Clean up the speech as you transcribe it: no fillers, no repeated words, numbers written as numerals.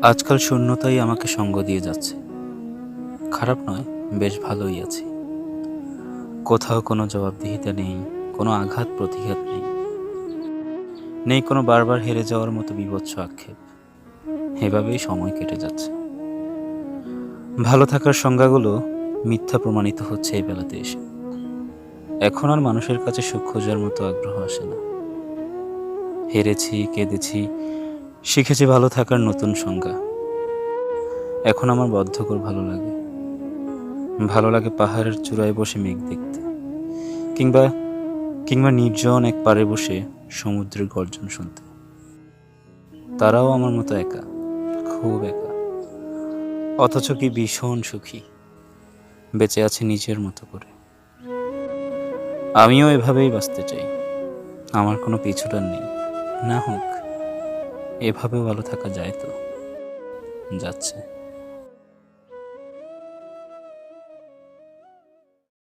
আজকাল শূন্যতাই আমাকে সঙ্গ দিয়ে যাচ্ছে। খারাপ নয়, বেশ ভালোই আছি। কোথাও কোনো জবাবদিহিতা নেই, কোনো আঘাত প্রতিঘাত নেই, নেই কোনো বারবার হেরে যাওয়ার মতো বীভৎস আক্ষেপ। এভাবেই সময় কেটে যাচ্ছে। ভালো থাকার সংজ্ঞাগুলো মিথ্যা প্রমাণিত হচ্ছে এই বেলাতে এসে। এখন আর মানুষের কাছে সুখ খোঁজার মতো আগ্রহ আসে না। হেরেছি, কেঁদেছি, শিখেছি ভালো থাকার নতুন সংজ্ঞা। এখন আমার বদ্ধকর ভালো লাগে। ভালো লাগে পাহাড়ের চূড়ায় বসে মেঘ দেখতে, কিংবা কিংবা নির্জন এক পাড়ে বসে সমুদ্রের গর্জন শুনতে। তারাও আমার মতো একা, খুব একা, অথচ কি ভীষণ সুখী। বেঁচে আছে নিজের মতো করে। আমিও এভাবেই বাঁচতে চাই। আমার কোনো পিছুটান নেই। না হোক, এভাবেও ভালো থাকা যায় তো, যাচ্ছে।